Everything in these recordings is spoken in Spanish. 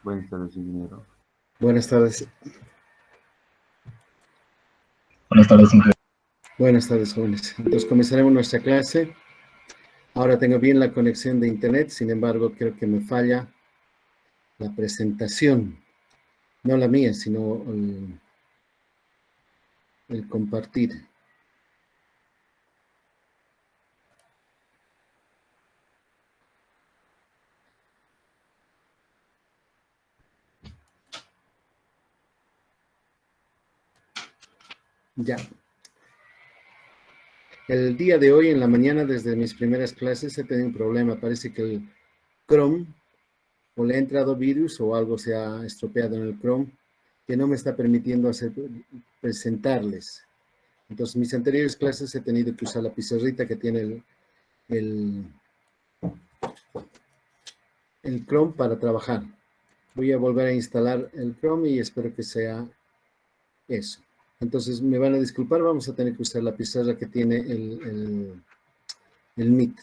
Buenas tardes, ingeniero. Buenas tardes. Buenas tardes, ingeniero. Buenas tardes, jóvenes. Entonces comenzaremos nuestra clase. Ahora tengo bien la conexión de internet, sin embargo, creo que me falla la presentación. No la mía, sino el compartir. Ya. El día de hoy, en la mañana, desde mis primeras clases, he tenido un problema. Parece que el Chrome, o le ha entrado virus o algo se ha estropeado en el Chrome, que no me está permitiendo presentarles. Entonces, mis anteriores clases he tenido que usar la pizarrita que tiene el Chrome para trabajar. Voy a volver a instalar el Chrome y espero que sea eso. Entonces, me van a disculpar, vamos a tener que usar la pizarra que tiene el Meet.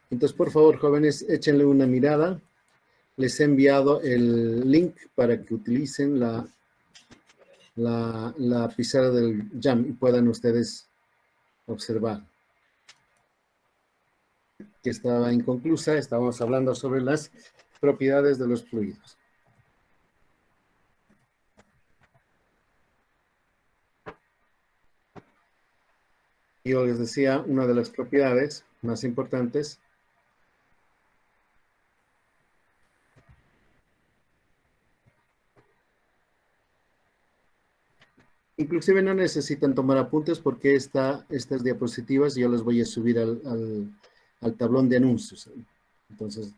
Entonces, por favor, jóvenes, échenle una mirada. Les he enviado el link para que utilicen la pizarra del Jam y puedan ustedes observar. Que estaba inconclusa, estábamos hablando sobre las propiedades de los fluidos. Yo les decía, una de las propiedades más importantes inclusive no necesitan tomar apuntes porque estas diapositivas yo las voy a subir al tablón de anuncios. Entonces,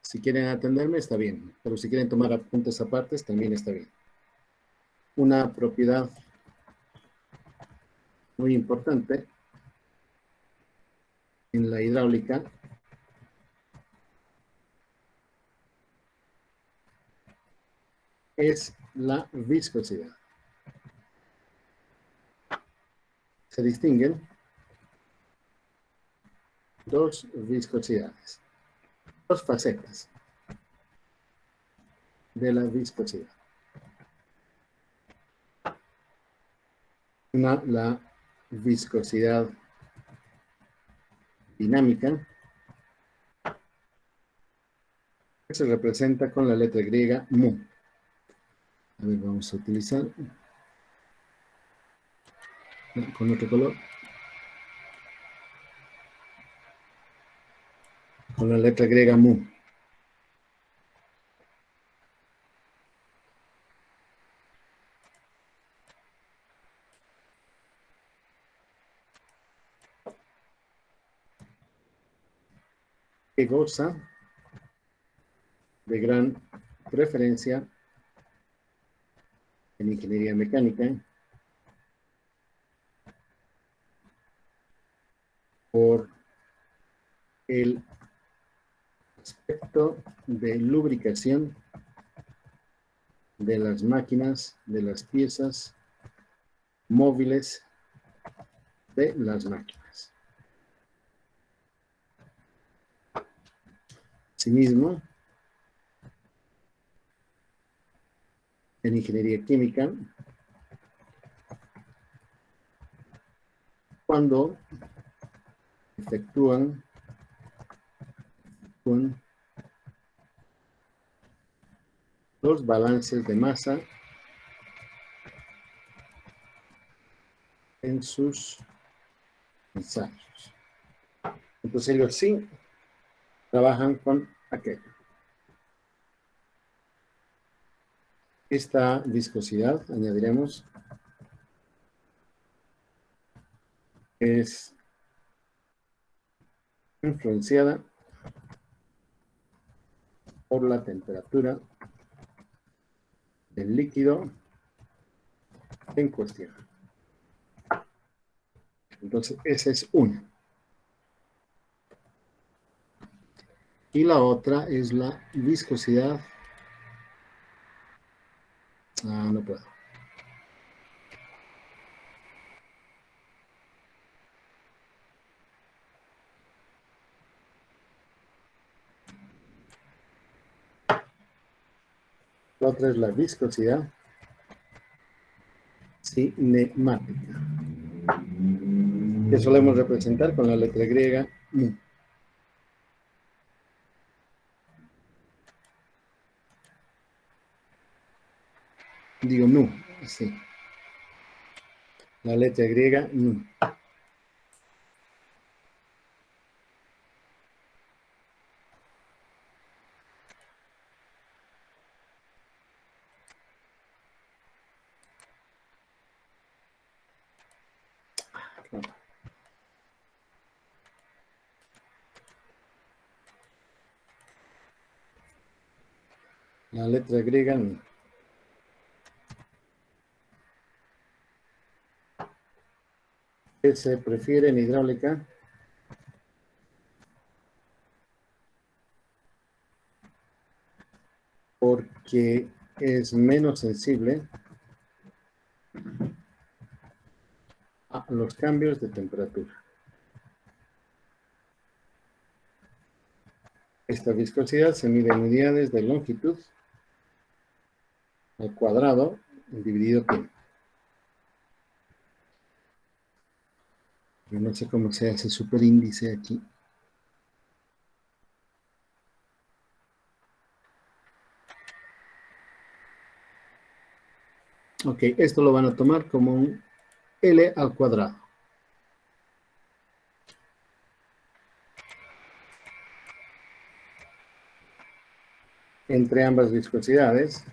si quieren atenderme, está bien. Pero si quieren tomar apuntes aparte, también está bien. Una propiedad muy importante en la hidráulica es la viscosidad. Se distinguen dos viscosidades, dos facetas de la viscosidad. Una, la viscosidad dinámica, que se representa con la letra griega mu. A ver, vamos a utilizar con otro color. Con la letra griega mu. Que goza de gran preferencia en ingeniería mecánica por el aspecto de lubricación de las máquinas, de las piezas móviles de las máquinas. Asimismo, en ingeniería química, cuando efectúan los balances de masa en sus ensayos. Entonces ellos sí trabajan con aquello. Esta viscosidad, añadiremos, es influenciada por la temperatura del líquido en cuestión. Entonces, esa es una. Y la otra es la viscosidad. No puedo. La otra es la viscosidad cinemática, que solemos representar con la letra griega mu. Digo nu, así. La letra griega nu. La letra griega nu. ¿Qué se prefiere en hidráulica? Porque es menos sensible a los cambios de temperatura. Esta viscosidad se mide en unidades de longitud al cuadrado dividido por... Yo no sé cómo se hace superíndice aquí. Ok, esto lo van a tomar como un L al cuadrado. Entre ambas viscosidades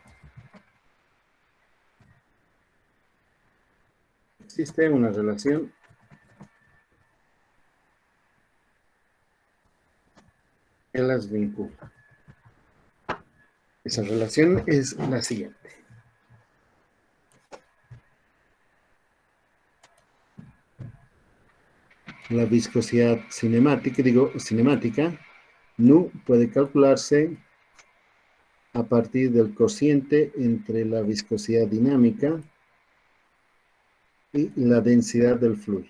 existe una relación que las vincula. Esa relación es la siguiente. La viscosidad cinemática, nu, puede calcularse a partir del cociente entre la viscosidad dinámica y la densidad del fluido.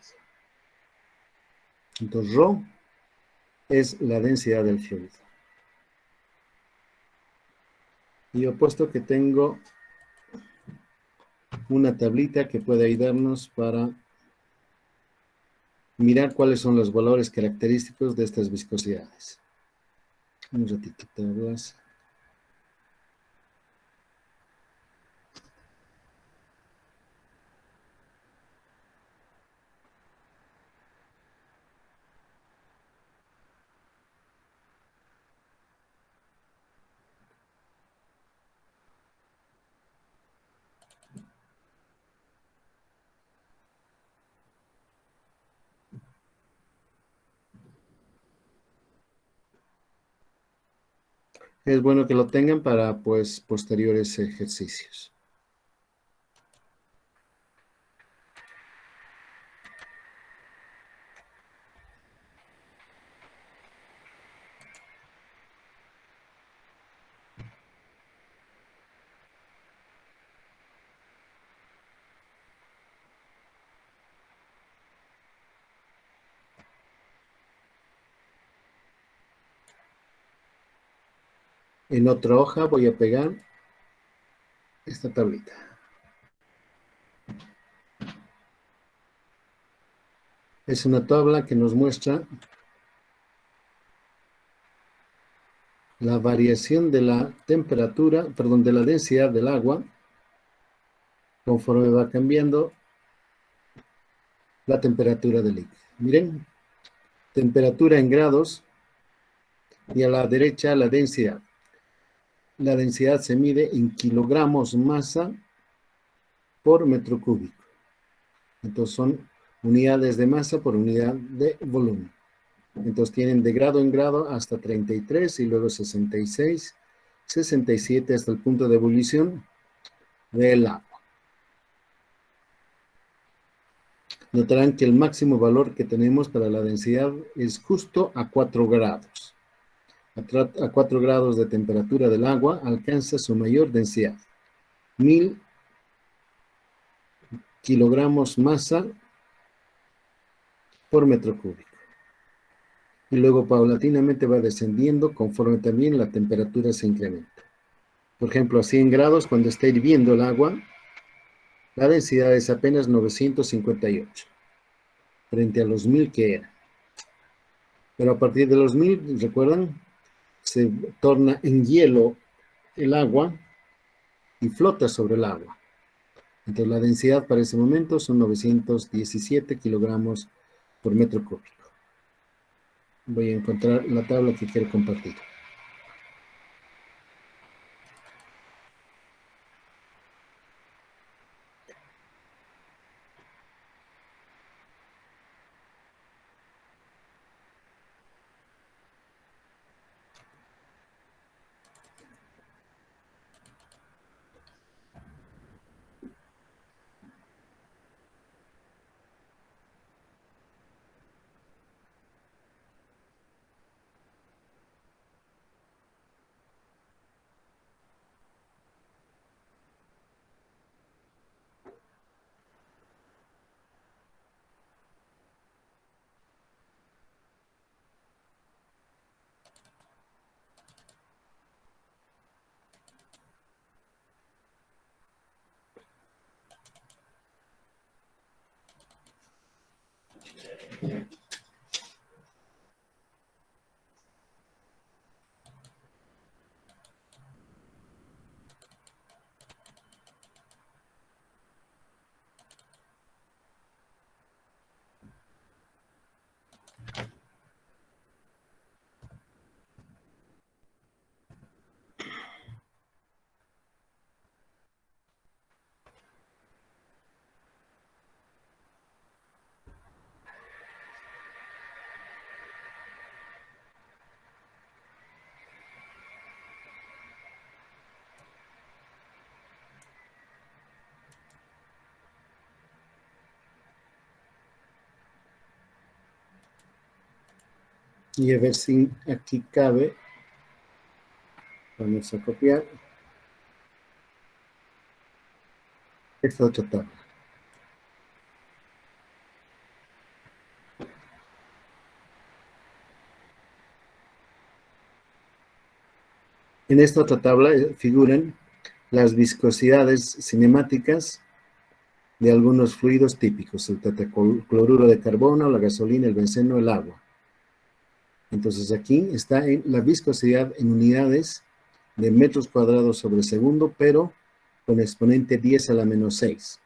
Entonces, ρ es la densidad del fluido. Y yo he puesto que tengo una tablita que puede ayudarnos para mirar cuáles son los valores característicos de estas viscosidades. Un ratito, tablas. Es bueno que lo tengan para, pues, posteriores ejercicios. En otra hoja voy a pegar esta tablita. Es una tabla que nos muestra la variación de la temperatura, perdón, de la densidad del agua conforme va cambiando la temperatura del líquido. Miren, temperatura en grados y a la derecha la densidad. La densidad se mide en kilogramos masa por metro cúbico. Entonces son unidades de masa por unidad de volumen. Entonces tienen de grado en grado hasta 33 y luego 66, 67 hasta el punto de ebullición del agua. Notarán que el máximo valor que tenemos para la densidad es justo a 4 grados. A 4 grados de temperatura del agua alcanza su mayor densidad. 1000 kilogramos masa por metro cúbico. Y luego paulatinamente va descendiendo conforme también la temperatura se incrementa. Por ejemplo, a 100 grados, cuando está hirviendo el agua, la densidad es apenas 958, frente a los 1000 que era. Pero a partir de los 1000, ¿recuerdan? Se torna en hielo el agua y flota sobre el agua. Entonces la densidad para ese momento son 917 kilogramos por metro cúbico. Voy a encontrar la tabla que quiero compartir. Y a ver si aquí cabe. Vamos a copiar esta otra tabla. En esta otra tabla figuran las viscosidades cinemáticas de algunos fluidos típicos, el tetracloruro de carbono, la gasolina, el benceno, el agua. Entonces aquí está en la viscosidad en unidades de metros cuadrados sobre segundo, pero con exponente 10 a la menos 6.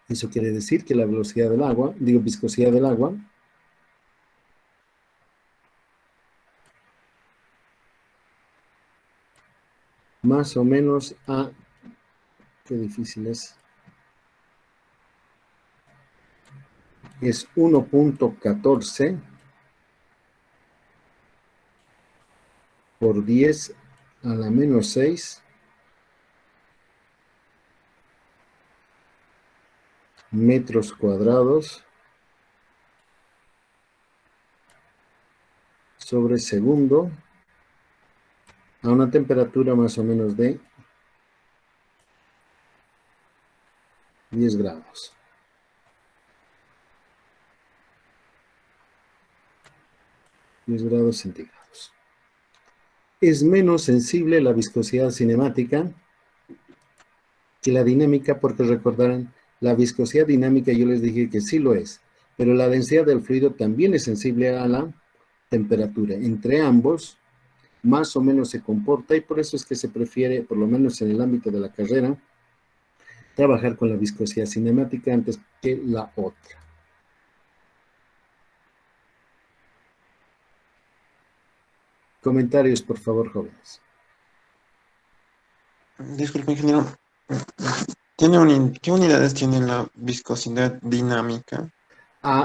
Eso quiere decir que la velocidad del agua, viscosidad del agua, más o menos a, qué difícil es 1.14 por 10 a la menos 6 metros cuadrados sobre segundo a una temperatura más o menos de 10 grados. °C. Es menos sensible la viscosidad cinemática que la dinámica, porque recordarán, la viscosidad dinámica yo les dije que sí lo es, pero la densidad del fluido también es sensible a la temperatura. Entre ambos, más o menos se comporta, y por eso es que se prefiere, por lo menos en el ámbito de la carrera, trabajar con la viscosidad cinemática antes que la otra. Comentarios, por favor, jóvenes. Disculpe, ingeniero. ¿Qué unidades tiene la viscosidad dinámica?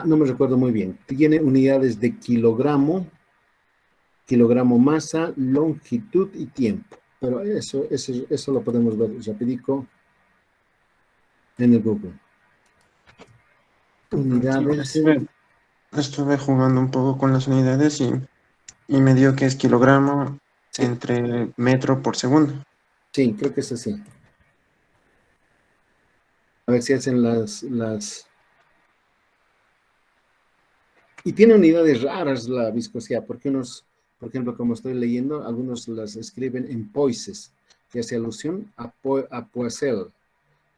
No me recuerdo muy bien. Tiene unidades de kilogramo masa, longitud y tiempo. Pero eso lo podemos ver rapidico en el Google. Unidades. Estuve jugando un poco con las unidades y me dio que es kilogramo Sí. entre metro por segundo. Sí, creo que es así. A ver si hacen las... Y tiene unidades raras la viscosidad, porque unos, por ejemplo, como estoy leyendo, algunos las escriben en poises. que hace alusión a Poiseuille.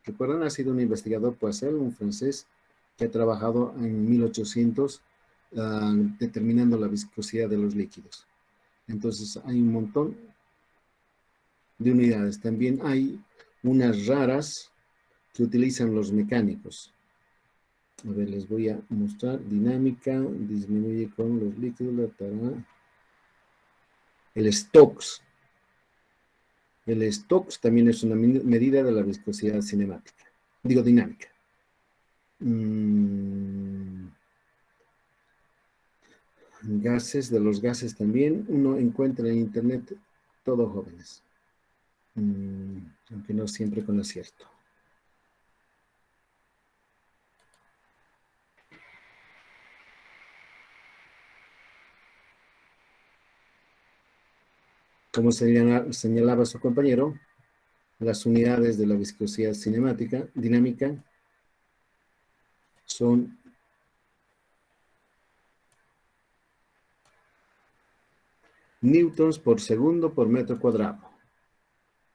¿Recuerdan? Ha sido un investigador Poiseuille, un francés, que ha trabajado en 1800 determinando la viscosidad de los líquidos. Entonces hay un montón de unidades. También hay unas raras que utilizan los mecánicos. A ver, les voy a mostrar. Dinámica, disminuye con los líquidos, el Stokes. El Stokes también es una medida de la viscosidad cinemática. Digo, dinámica. Gases, de los gases también. Uno encuentra en internet todos jóvenes. Aunque no siempre con acierto. Como señalaba su compañero, las unidades de la viscosidad cinemática, dinámica, son newtons por segundo por metro cuadrado.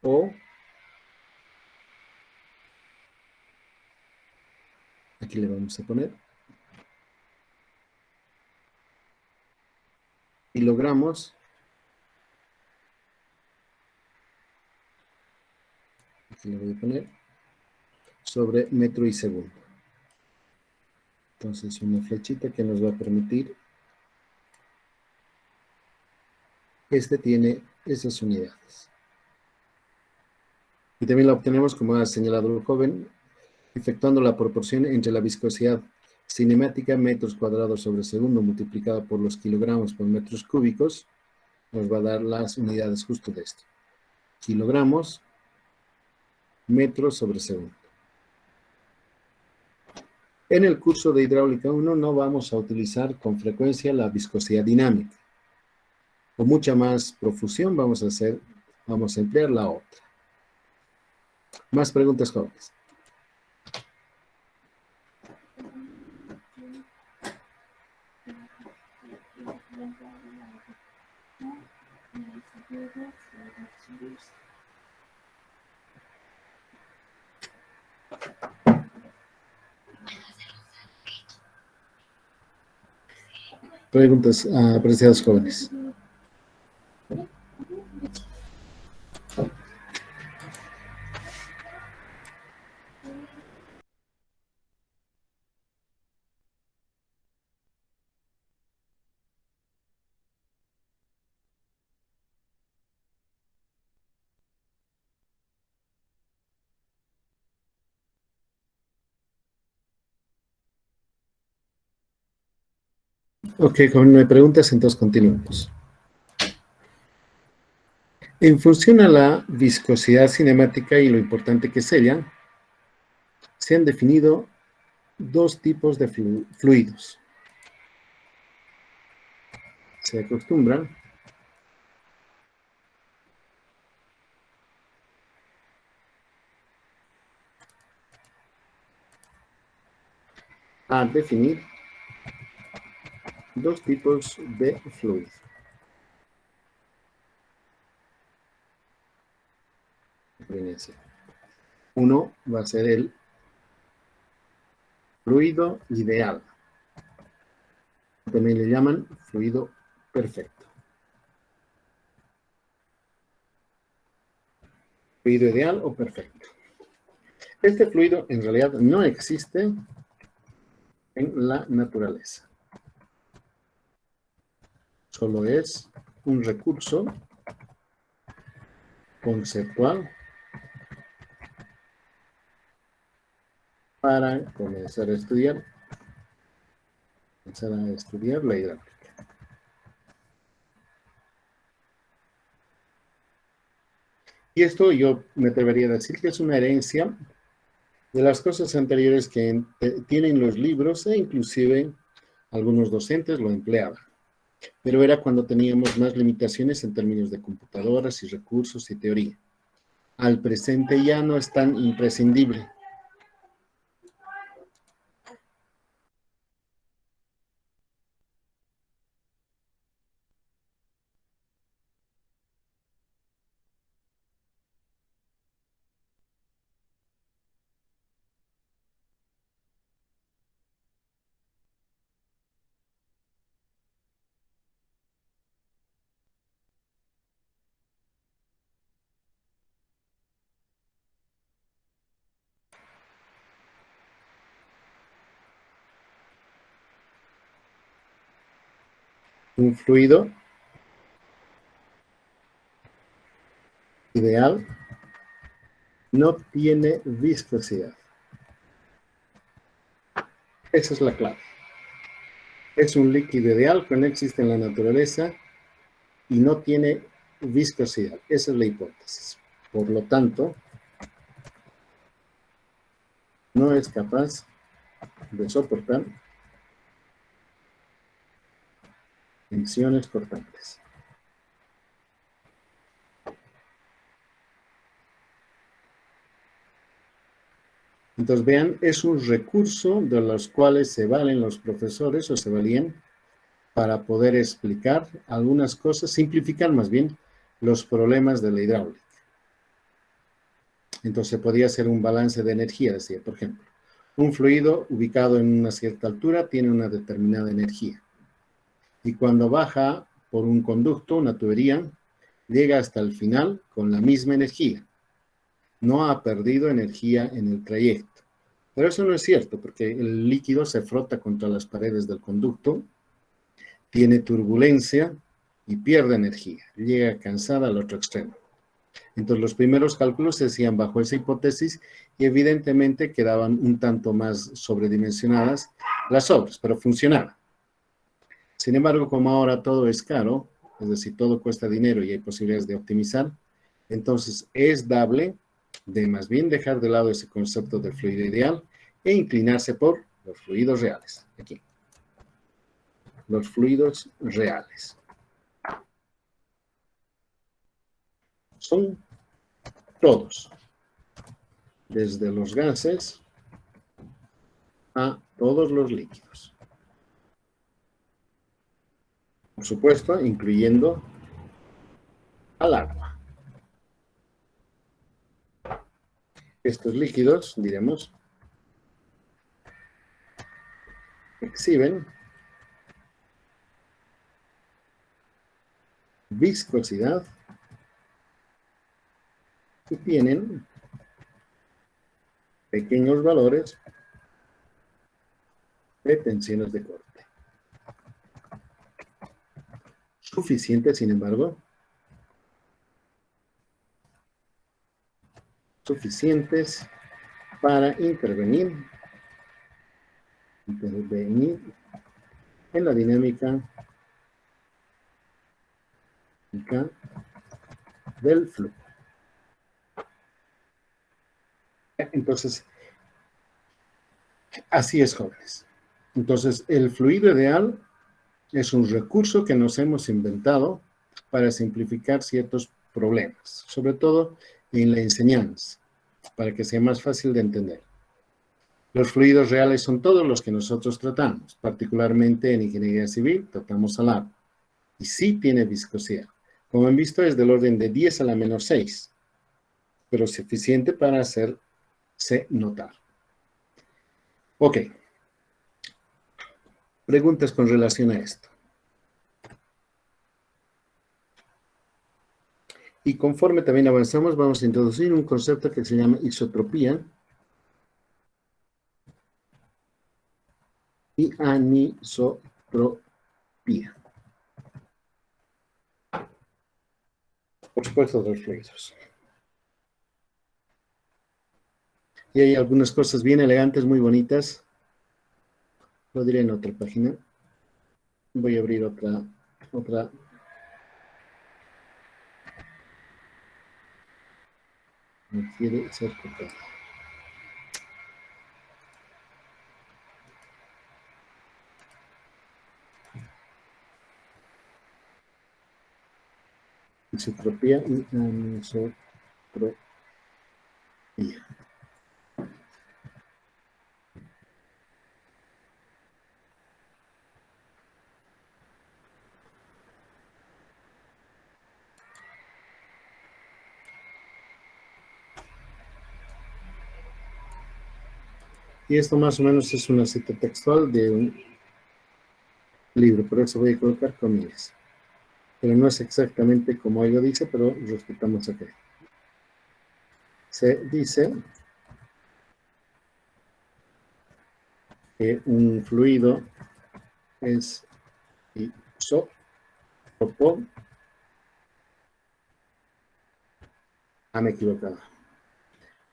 O, aquí le vamos a poner, kilogramos aquí le voy a poner, sobre metro y segundo. Entonces, una flechita que nos va a permitir. Este tiene esas unidades. Y también la obtenemos, como ha señalado el joven, efectuando la proporción entre la viscosidad cinemática, metros cuadrados sobre segundo, multiplicada por los kilogramos por metros cúbicos, nos va a dar las unidades justo de esto. Kilogramos, metros sobre segundo. En el curso de hidráulica 1 no vamos a utilizar con frecuencia la viscosidad dinámica. Con mucha más profusión vamos a emplear la otra. Más preguntas, jóvenes. Preguntas, apreciados jóvenes. Ok, joven, no hay preguntas, entonces continuamos. En función a la viscosidad cinemática y lo importante que es ella, se han definido dos tipos de fluidos. Se acostumbra a definir dos tipos de fluido. Uno va a ser el fluido ideal. También le llaman fluido perfecto. Fluido ideal o perfecto. Este fluido en realidad no existe en la naturaleza. Solo es un recurso conceptual para comenzar a estudiar la hidráulica. Y esto yo me atrevería a decir que es una herencia de las cosas anteriores que tienen los libros e inclusive algunos docentes lo empleaban. Pero era cuando teníamos más limitaciones en términos de computadoras y recursos y teoría. Al presente ya no es tan imprescindible. Un fluido ideal no tiene viscosidad. Esa es la clave. Es un líquido ideal que no existe en la naturaleza y no tiene viscosidad. Esa es la hipótesis. Por lo tanto, no es capaz de soportar tensiones cortantes. Entonces, vean, es un recurso de los cuales se valen los profesores o se valían para poder explicar algunas cosas, simplificar más bien los problemas de la hidráulica. Entonces, podría ser un balance de energía, decía, por ejemplo. Un fluido ubicado en una cierta altura tiene una determinada energía. Y cuando baja por un conducto, una tubería, llega hasta el final con la misma energía. No ha perdido energía en el trayecto. Pero eso no es cierto, porque el líquido se frota contra las paredes del conducto, tiene turbulencia y pierde energía. Llega cansada al otro extremo. Entonces, los primeros cálculos se hacían bajo esa hipótesis y evidentemente quedaban un tanto más sobredimensionadas las obras, pero funcionaba. Sin embargo, como ahora todo es caro, es decir, todo cuesta dinero y hay posibilidades de optimizar, entonces es dable de más bien dejar de lado ese concepto del fluido ideal e inclinarse por los fluidos reales. Aquí. Los fluidos reales. Son todos, desde los gases a todos los líquidos. Por supuesto, incluyendo al agua. Estos líquidos, diremos, exhiben viscosidad y tienen pequeños valores de tensiones de corte. Suficientes, sin embargo, suficientes para intervenir en la dinámica del flujo. Entonces, así es, jóvenes. Entonces, el fluido ideal es un recurso que nos hemos inventado para simplificar ciertos problemas, sobre todo en la enseñanza, para que sea más fácil de entender. Los fluidos reales son todos los que nosotros tratamos, particularmente en ingeniería civil, tratamos al agua, y sí tiene viscosidad. Como han visto, es del orden de 10 a la menos 6, pero suficiente para hacerse notar. Ok. Preguntas con relación a esto. Y conforme también avanzamos, vamos a introducir un concepto que se llama isotropía y anisotropía. Por supuesto, de los fluidos. Y hay algunas cosas bien elegantes, muy bonitas. Lo diré en otra página. Voy a abrir otra. No quiere ser copiada. Isotropía y anisotropía. Y esto más o menos es una cita textual de un libro, por eso voy a colocar comillas. Pero no es exactamente como ello dice, pero respetamos aquí. Se dice que un fluido es isotrópico. isótropo. Me he equivocado.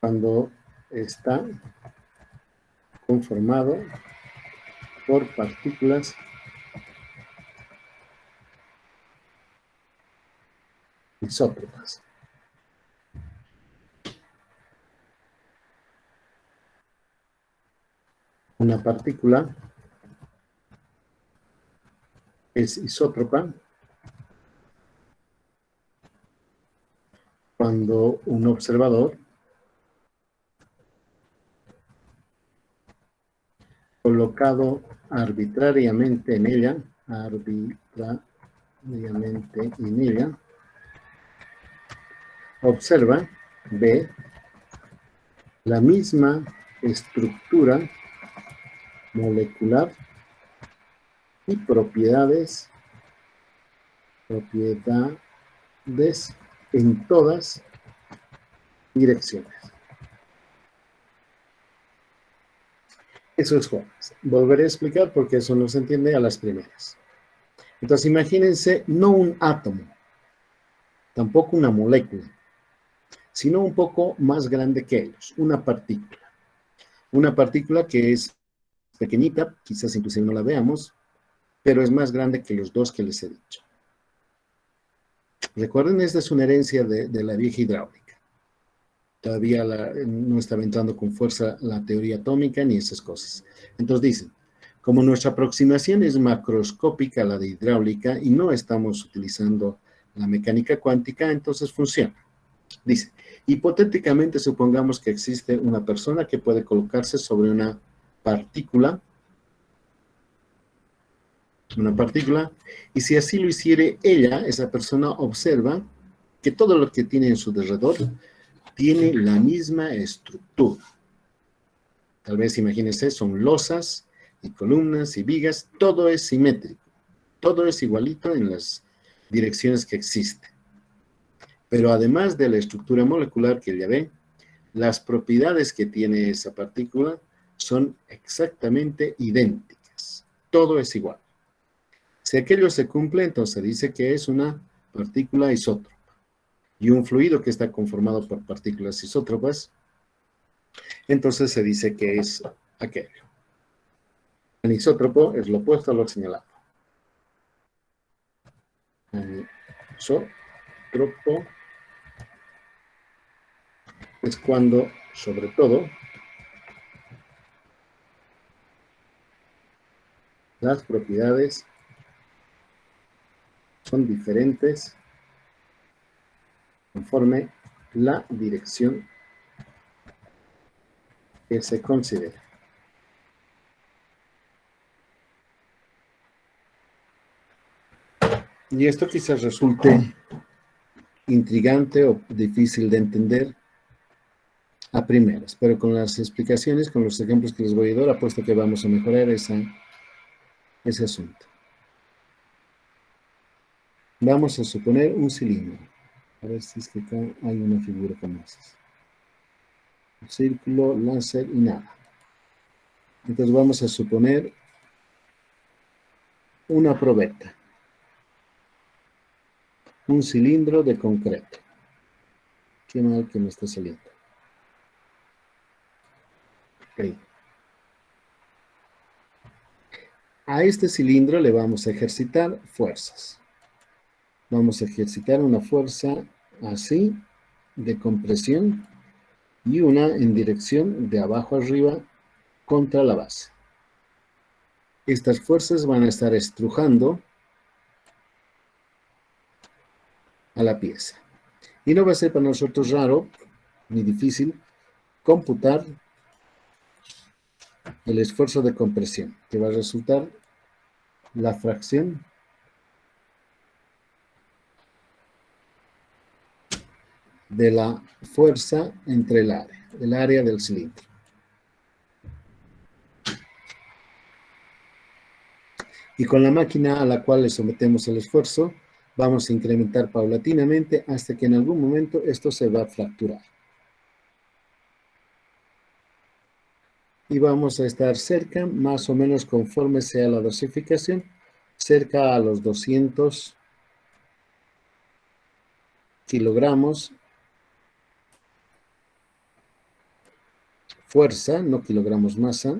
Cuando está conformado por partículas isótropas. Una partícula es isótropa cuando un observador colocado arbitrariamente en ella, observa, ve la misma estructura molecular y propiedades en todas direcciones. Eso es Juárez. Volveré a explicar porque eso no se entiende a las primeras. Entonces, imagínense no un átomo, tampoco una molécula, sino un poco más grande que ellos, una partícula. Una partícula que es pequeñita, quizás inclusive no la veamos, pero es más grande que los dos que les he dicho. Recuerden, esta es una herencia de la vieja hidráulica. Todavía no estaba entrando con fuerza la teoría atómica ni esas cosas. Entonces dicen, como nuestra aproximación es macroscópica a la de hidráulica y no estamos utilizando la mecánica cuántica, entonces funciona. Dice, hipotéticamente supongamos que existe una persona que puede colocarse sobre una partícula, y si así lo hiciere ella, esa persona observa que todo lo que tiene en su alrededor tiene la misma estructura. Tal vez imagínense, son losas y columnas y vigas, todo es simétrico, todo es igualito en las direcciones que existen. Pero además de la estructura molecular que ella ve, las propiedades que tiene esa partícula son exactamente idénticas, todo es igual. Si aquello se cumple, entonces dice que es una partícula isótropa. Y un fluido que está conformado por partículas isótropas, entonces se dice que es aquello. El isótropo es lo opuesto a lo señalado. El isótropo es cuando, sobre todo, las propiedades son diferentes conforme la dirección que se considera. Y esto quizás resulte intrigante o difícil de entender a primeras, pero con las explicaciones, con los ejemplos que les voy a dar, apuesto que vamos a mejorar ese asunto. Vamos a suponer un cilindro. A ver si es que acá hay una figura como esa. Un círculo, láser y nada. Entonces vamos a suponer una probeta. Un cilindro de concreto. Qué mal que me está saliendo. Okay. A este cilindro le vamos a ejercitar fuerzas. Vamos a ejercitar una fuerza así, de compresión, y una en dirección de abajo arriba contra la base. Estas fuerzas van a estar estrujando a la pieza. Y no va a ser para nosotros raro ni difícil computar el esfuerzo de compresión, que va a resultar la fracción de la fuerza entre el área del cilindro. Y con la máquina a la cual le sometemos el esfuerzo, vamos a incrementar paulatinamente hasta que en algún momento esto se va a fracturar. Y vamos a estar cerca, más o menos conforme sea la dosificación, cerca a los 200 kilogramos fuerza, no kilogramos masa,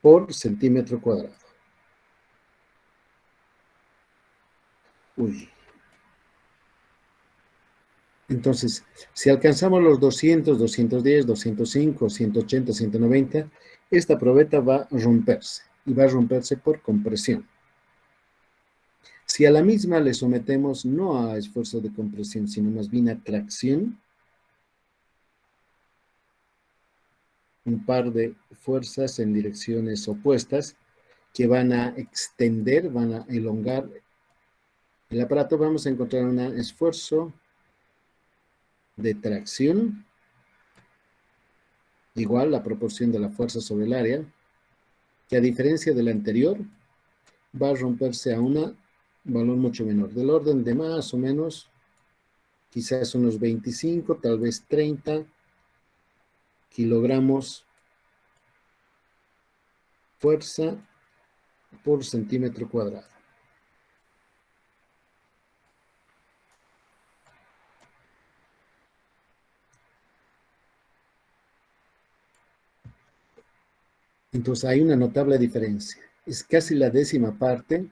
por centímetro cuadrado. Uy. Entonces, si alcanzamos los 200, 210, 205, 180, 190, esta probeta va a romperse, y va a romperse por compresión. Si a la misma le sometemos no a esfuerzo de compresión, sino más bien a tracción, un par de fuerzas en direcciones opuestas que van a extender, van a elongar el aparato, vamos a encontrar un esfuerzo de tracción igual la proporción de la fuerza sobre el área, que a diferencia del anterior, va a romperse a un valor mucho menor, del orden de más o menos, quizás unos 25, tal vez 30 kilogramos fuerza por centímetro cuadrado. Entonces hay una notable diferencia. Es casi la décima parte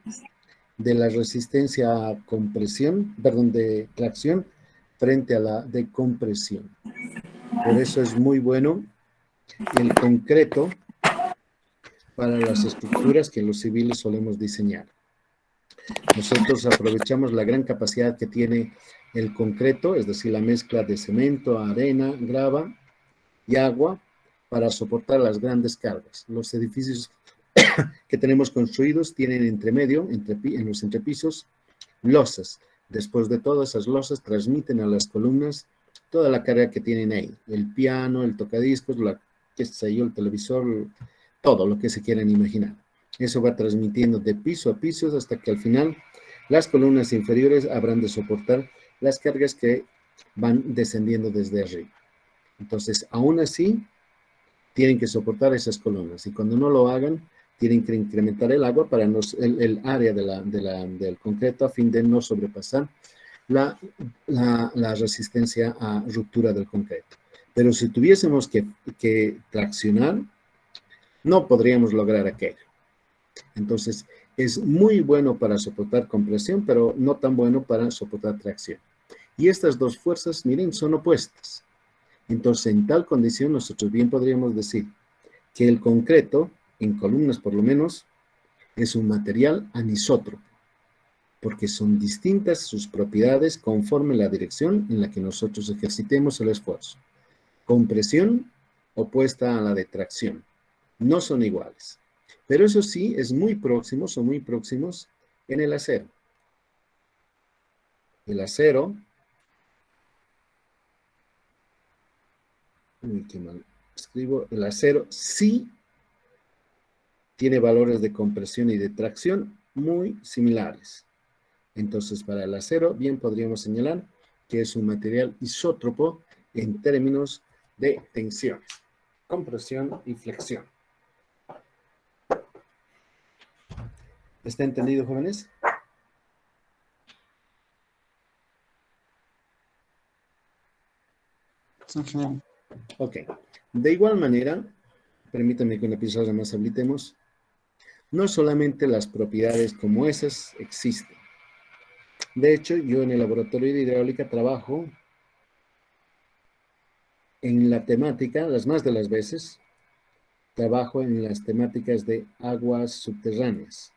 de la resistencia a compresión, perdón, de tracción frente a la de compresión. Por eso es muy bueno el concreto para las estructuras que los civiles solemos diseñar. Nosotros aprovechamos la gran capacidad que tiene el concreto, es decir, la mezcla de cemento, arena, grava y agua para soportar las grandes cargas. Los edificios que tenemos construidos tienen entre medio, en los entrepisos, losas. Después de todas esas losas transmiten a las columnas toda la carga que tienen ahí. El piano, el tocadiscos, qué sé yo, el televisor, todo lo que se quieran imaginar. Eso va transmitiendo de piso a piso hasta que al final las columnas inferiores habrán de soportar las cargas que van descendiendo desde arriba. Entonces, aún así, tienen que soportar esas columnas. Y cuando no lo hagan, tienen que incrementar el agua para el área del concreto a fin de no sobrepasar la resistencia a ruptura del concreto. Pero si tuviésemos que traccionar, no podríamos lograr aquello. Entonces, es muy bueno para soportar compresión, pero no tan bueno para soportar tracción. Y estas dos fuerzas, miren, son opuestas. Entonces, en tal condición, nosotros bien podríamos decir que el concreto, en columnas por lo menos, es un material anisótropo, porque son distintas sus propiedades conforme la dirección en la que nosotros ejercitemos el esfuerzo. Compresión opuesta a la de tracción. No son iguales. Pero eso sí, son muy próximos en el acero. El acero, uy, qué mal escribo, el acero sí tiene valores de compresión y de tracción muy similares. Entonces, para el acero, bien podríamos señalar que es un material isótropo en términos de tensiones, compresión y flexión. ¿Está entendido, jóvenes? Sí, genial. Ok. De igual manera, permítanme que una pizarra más habilitemos. No solamente las propiedades como esas existen. De hecho, yo en el laboratorio de hidráulica trabajo en la temática, las más de las veces, trabajo en las temáticas de aguas subterráneas.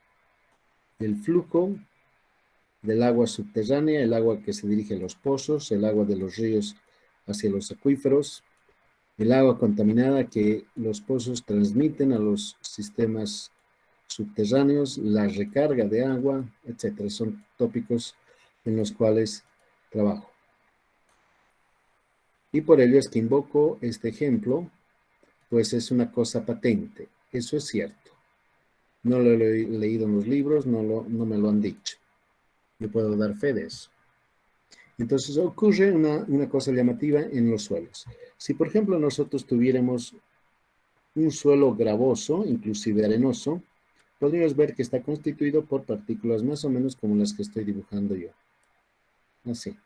El flujo del agua subterránea, el agua que se dirige a los pozos, el agua de los ríos hacia los acuíferos, el agua contaminada que los pozos transmiten a los sistemas subterráneos, la recarga de agua, etcétera. Son tópicos en los cuales trabajo. Y por ello es que invoco este ejemplo, pues es una cosa patente. Eso es cierto. No lo he leído en los libros, no me lo han dicho. Yo puedo dar fe de eso. Entonces ocurre una cosa llamativa en los suelos. Si por ejemplo nosotros tuviéramos un suelo gravoso, inclusive arenoso, podríamos ver que está constituido por partículas más o menos como las que estoy dibujando yo. Así.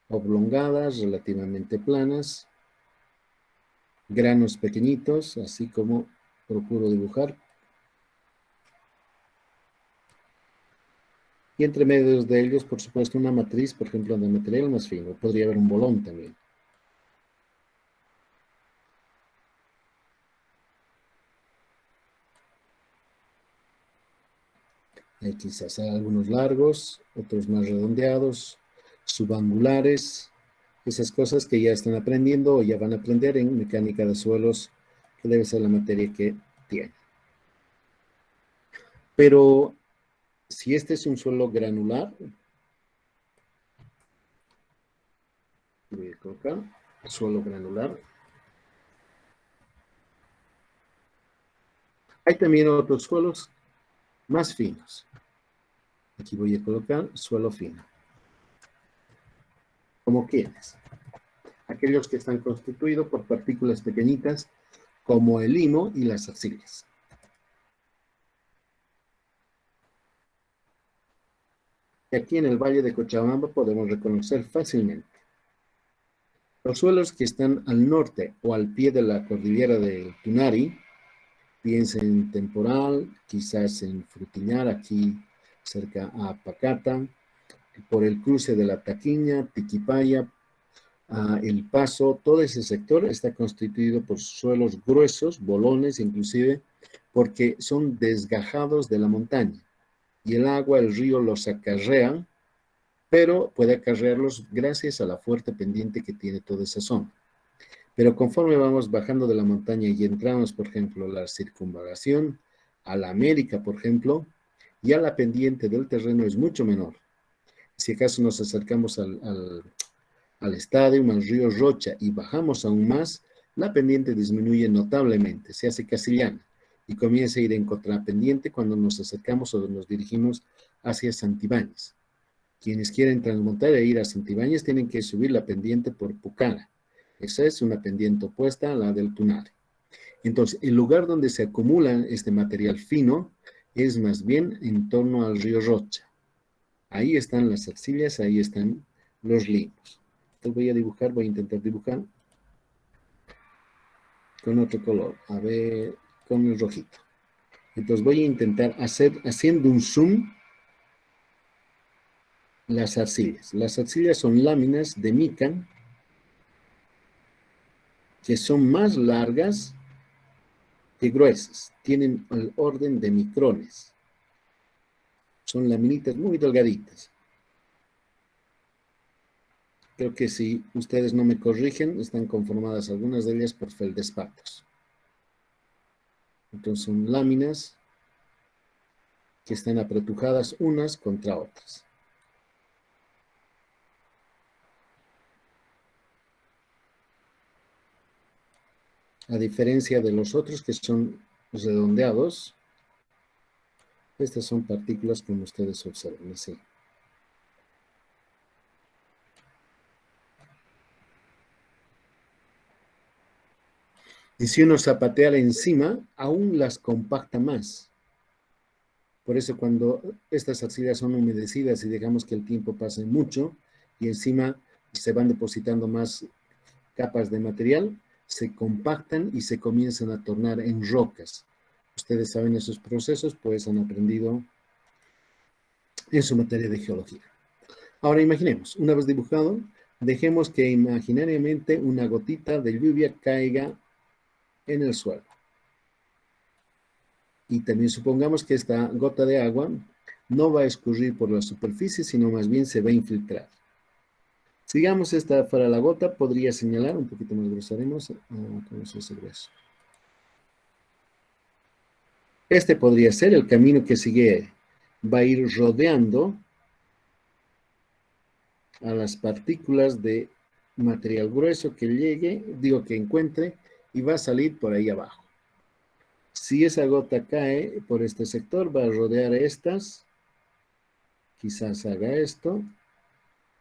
Oblongadas, relativamente planas, granos pequeñitos, así como procuro dibujar. Y entre medio de ellos, por supuesto, una matriz, por ejemplo, de material más fino. Podría haber un bolón también. Hay quizás algunos largos, otros más redondeados, subangulares, esas cosas que ya están aprendiendo o ya van a aprender en mecánica de suelos, que debe ser la materia que tienen. Pero si este es un suelo granular, voy a colocar suelo granular. Hay también otros suelos más finos. Aquí voy a colocar suelo fino. ¿Como quiénes? Aquellos que están constituidos por partículas pequeñitas como el limo y las arcillas. Y aquí en el Valle de Cochabamba podemos reconocer fácilmente los suelos que están al norte o al pie de la cordillera del Tunari, piensen en Temporal, quizás en Frutillar, aquí cerca a Pacata, por el cruce de la Taquiña, Tiquipaya, El Paso, todo ese sector está constituido por suelos gruesos, bolones inclusive, porque son desgajados de la montaña. Y el agua, el río los acarrea, pero puede acarrearlos gracias a la fuerte pendiente que tiene toda esa zona. Pero conforme vamos bajando de la montaña y entramos, por ejemplo, a la circunvalación, a la América, por ejemplo, ya la pendiente del terreno es mucho menor. Si acaso nos acercamos al estadio, al río Rocha, y bajamos aún más, la pendiente disminuye notablemente, se hace casi llana, y comienza a ir en contrapendiente cuando nos acercamos o nos dirigimos hacia Santibáñez. Quienes quieren transmontar e ir a Santibáñez tienen que subir la pendiente por Pucana. Esa es una pendiente opuesta a la del Tunari. Entonces, el lugar donde se acumula este material fino es más bien en torno al río Rocha. Ahí están las arcillas, ahí están los limos. Entonces voy a intentar dibujar con otro color. A ver, con el rojito. Entonces voy a intentar haciendo un zoom, las arcillas. Las arcillas son láminas de mica que son más largas que gruesas. Tienen el orden de micrones. Son laminitas muy delgaditas. Creo que si ustedes no me corrigen, están conformadas algunas de ellas por feldespatos. Entonces son láminas que están apretujadas unas contra otras. A diferencia de los otros que son redondeados, estas son partículas como ustedes observan, así. Y si uno zapatea encima, aún las compacta más. Por eso cuando estas arcillas son humedecidas y dejamos que el tiempo pase mucho y encima se van depositando más capas de material, se compactan y se comienzan a tornar en rocas. Ustedes saben esos procesos, pues han aprendido en su materia de geología. Ahora imaginemos, una vez dibujado, dejemos que imaginariamente una gotita de lluvia caiga en el suelo. Y también supongamos que esta gota de agua no va a escurrir por la superficie, sino más bien se va a infiltrar. Sigamos esta fuera la gota, podría señalar, un poquito más grueso haremos, ¿cómo se hace grueso? Este podría ser el camino que sigue, va a ir rodeando a las partículas de material grueso que llegue, que encuentre, y va a salir por ahí abajo. Si esa gota cae por este sector, va a rodear estas, quizás haga esto,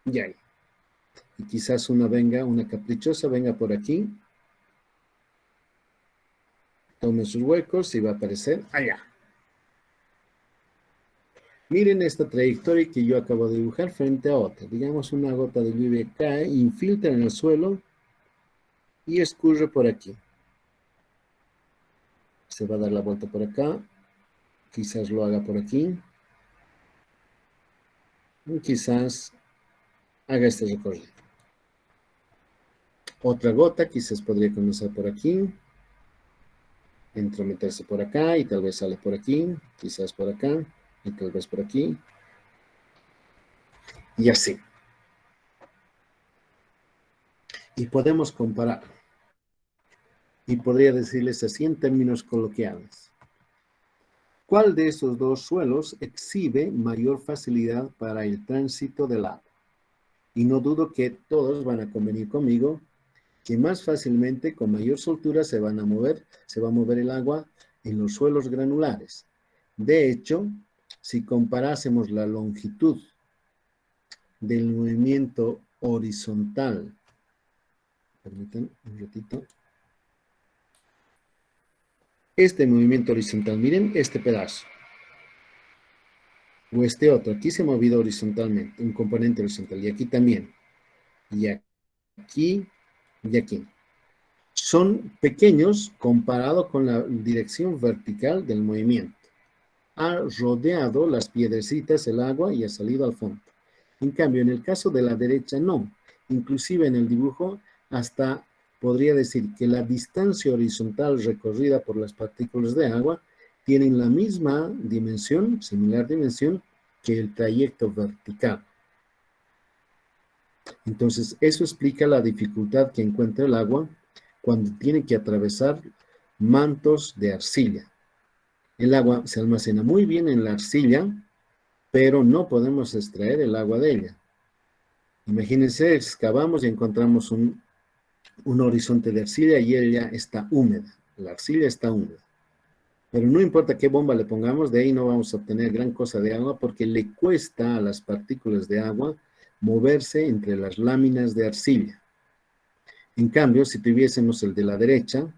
y ahí. Y quizás una caprichosa venga por aquí, tome sus huecos y va a aparecer allá. Miren esta trayectoria que yo acabo de dibujar frente a otra. Digamos, una gota de lluvia cae, infiltra en el suelo y escurre por aquí. Se va a dar la vuelta por acá. Quizás lo haga por aquí. Y quizás haga este recorrido. Otra gota quizás podría comenzar por aquí. Entrometerse por acá y tal vez sale por aquí. Quizás por acá y tal vez por aquí. Y así. Y podemos comparar. Y podría decirles así en términos coloquiales. ¿Cuál de estos dos suelos exhibe mayor facilidad para el tránsito del agua? Y no dudo que todos van a convenir conmigo que más fácilmente, con mayor soltura, se va a mover el agua en los suelos granulares. De hecho, si comparásemos la longitud del movimiento horizontal, permítanme un ratito, este movimiento horizontal, miren este pedazo, o este otro, aquí se ha movido horizontalmente, un componente horizontal, y aquí también, y aquí, y aquí. Son pequeños comparado con la dirección vertical del movimiento. Ha rodeado las piedrecitas el agua y ha salido al fondo. En cambio, en el caso de la derecha, no. Inclusive en el dibujo, hasta podría decir que la distancia horizontal recorrida por las partículas de agua tienen la misma dimensión, similar dimensión, que el trayecto vertical. Entonces, eso explica la dificultad que encuentra el agua cuando tiene que atravesar mantos de arcilla. El agua se almacena muy bien en la arcilla, pero no podemos extraer el agua de ella. Imagínense, excavamos y encontramos un horizonte de arcilla y ella está húmeda. La arcilla está húmeda. Pero no importa qué bomba le pongamos, de ahí no vamos a obtener gran cosa de agua porque le cuesta a las partículas de agua moverse entre las láminas de arcilla. En cambio, si tuviésemos el de la derecha,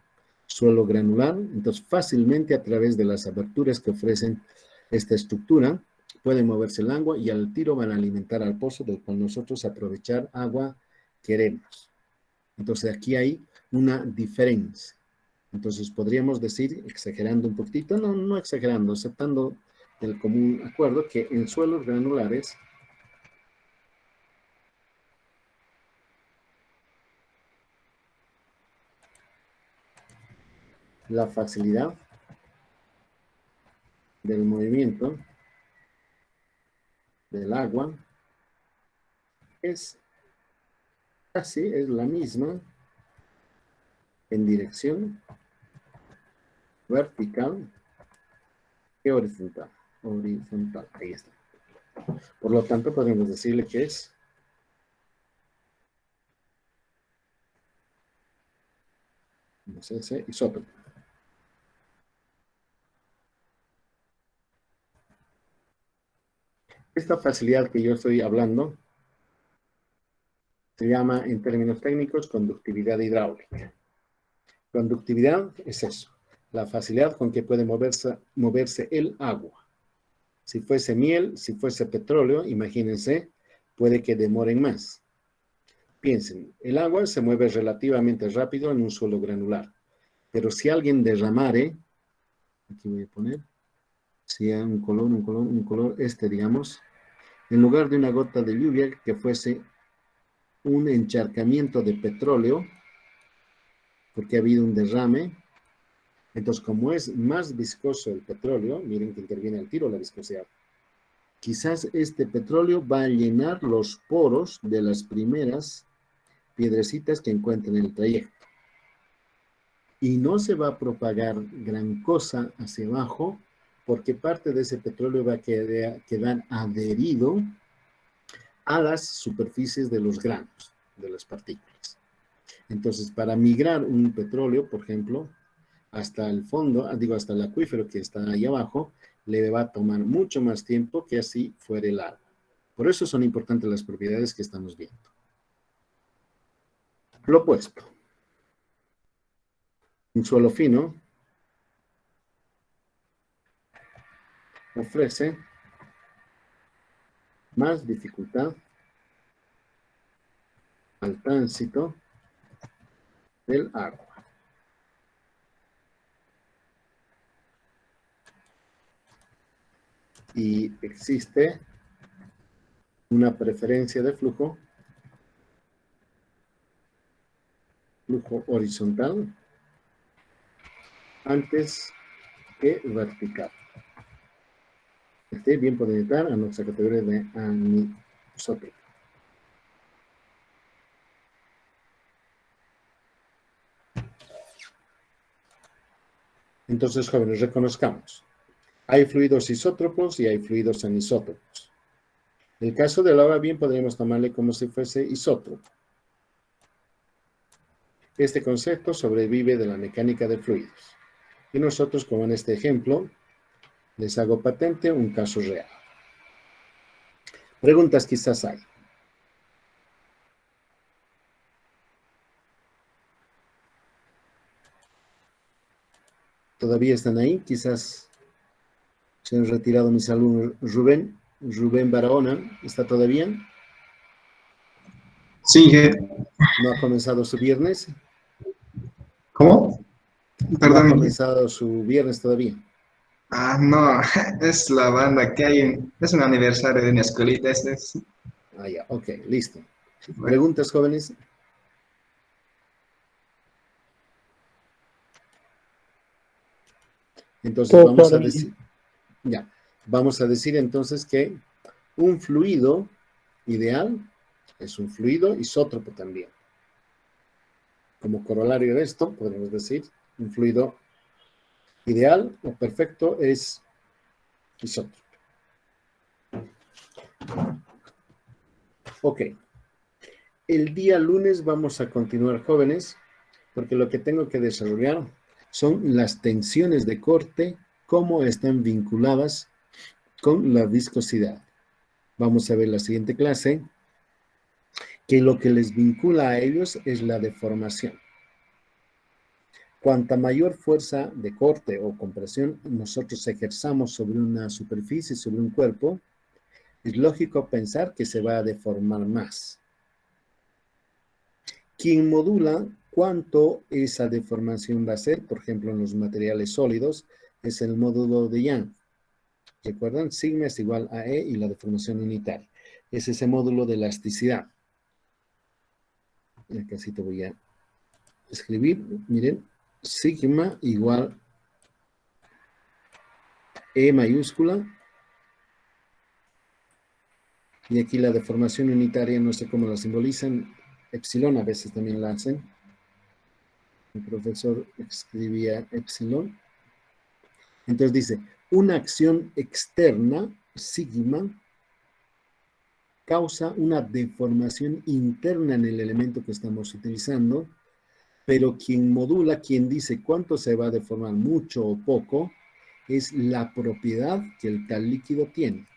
suelo granular, entonces fácilmente a través de las aberturas que ofrecen esta estructura, puede moverse el agua y al tiro van a alimentar al pozo del cual nosotros aprovechar agua queremos. Entonces aquí hay una diferencia. Entonces podríamos decir, exagerando un poquitito, no exagerando, aceptando el común acuerdo, que en suelos granulares la facilidad del movimiento del agua es casi es la misma en dirección vertical que horizontal. Horizontal, ahí está. Por lo tanto, podemos decirle que es no sé, isótopo. Esta facilidad que yo estoy hablando se llama, en términos técnicos, conductividad hidráulica. Conductividad es eso, la facilidad con que puede moverse el agua. Si fuese miel, si fuese petróleo, imagínense, puede que demoren más. Piensen, el agua se mueve relativamente rápido en un suelo granular, pero si alguien derramare, aquí voy a poner, si hay un color, digamos, en lugar de una gota de lluvia que fuese un encharcamiento de petróleo, porque ha habido un derrame. Entonces, como es más viscoso el petróleo, miren que interviene al tiro la viscosidad. Quizás este petróleo va a llenar los poros de las primeras piedrecitas que encuentren en el trayecto. Y no se va a propagar gran cosa hacia abajo, porque parte de ese petróleo va a quedar adherido a las superficies de los granos, de las partículas. Entonces, para migrar un petróleo, por ejemplo, hasta el fondo, hasta el acuífero que está ahí abajo, le va a tomar mucho más tiempo que así fuera el agua. Por eso son importantes las propiedades que estamos viendo. Lo opuesto. Un suelo fino ofrece más dificultad al tránsito del agua. Y existe una preferencia de flujo horizontal antes que vertical. Bien puede entrar a nuestra categoría de anisótropo. Entonces, jóvenes, reconozcamos. Hay fluidos isótropos y hay fluidos anisótropos. En el caso del agua, bien podríamos tomarle como si fuese isótropo. Este concepto sobrevive de la mecánica de fluidos. Y nosotros, como en este ejemplo, les hago patente un caso real. Preguntas quizás hay. ¿Todavía están ahí? Quizás se han retirado mis alumnos. Rubén Barahona, ¿está todavía? Sigue. ¿No ha comenzado su viernes? ¿Cómo? ¿No ha Perdón. comenzado su viernes todavía? Ah, no, es la banda que hay. Es un aniversario de mi escuelita. Ah, ya, ok, listo. Bueno, ¿Preguntas, jóvenes? Entonces vamos a decir, ya, vamos a decir entonces que un fluido ideal es un fluido isótropo también. Como corolario de esto, podemos decir, un fluido ideal o perfecto es isótropo. Ok. El día lunes vamos a continuar, jóvenes, porque lo que tengo que desarrollar son las tensiones de corte, cómo están vinculadas con la viscosidad. Vamos a ver la siguiente clase, que lo que les vincula a ellos es la deformación. Cuanta mayor fuerza de corte o compresión nosotros ejerzamos sobre una superficie, sobre un cuerpo, es lógico pensar que se va a deformar más. Quien modula cuánto esa deformación va a ser, por ejemplo, en los materiales sólidos, es el módulo de Young. ¿Recuerdan? Sigma es igual a E y la deformación unitaria. Es ese módulo de elasticidad. Acá sí te voy a escribir. Miren, sigma igual E mayúscula. Y aquí la deformación unitaria, no sé cómo la simbolizan. Epsilon a veces también la hacen. El profesor escribía epsilon. Entonces dice, una acción externa, sigma, causa una deformación interna en el elemento que estamos utilizando, pero quien modula, quien dice cuánto se va a deformar, mucho o poco, es la propiedad que el tal líquido tiene.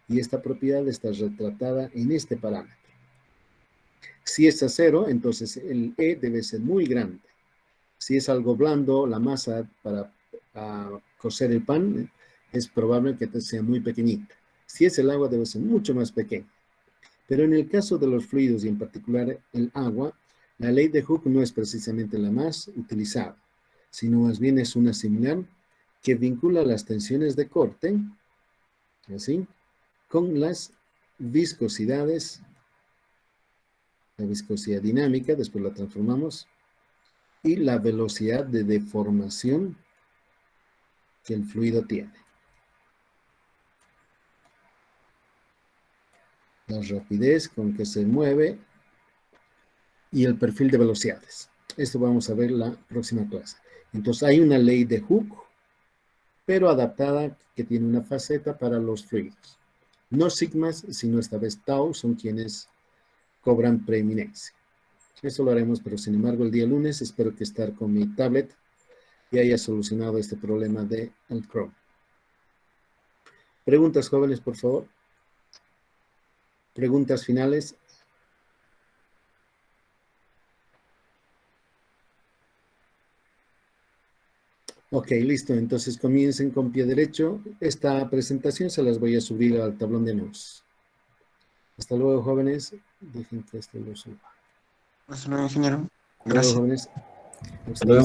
Y esta propiedad está retratada en este parámetro. Si es acero, entonces el E debe ser muy grande. Si es algo blando, la masa para cocer el pan, es probable que sea muy pequeñita. Si es el agua, debe ser mucho más pequeña. Pero en el caso de los fluidos y en particular el agua, la ley de Hooke no es precisamente la más utilizada, sino más bien es una similar que vincula las tensiones de corte, así, con las viscosidades, la viscosidad dinámica, después la transformamos, y la velocidad de deformación que el fluido tiene. La rapidez con que se mueve y el perfil de velocidades. Esto vamos a ver la próxima clase. Entonces hay una ley de Hooke, pero adaptada que tiene una faceta para los fluidos. No sigmas, sino esta vez tau son quienes cobran preeminencia. Eso lo haremos, pero sin embargo el día lunes espero que estar con mi tablet y haya solucionado este problema del Chrome. Preguntas, jóvenes, por favor. Preguntas finales. Ok, listo. Entonces comiencen con pie derecho. Esta presentación se las voy a subir al tablón de notes. Hasta luego, jóvenes. Dejen que esto lo suba. Hasta luego, ingeniero. Hasta luego, Gracias. jóvenes. Luego.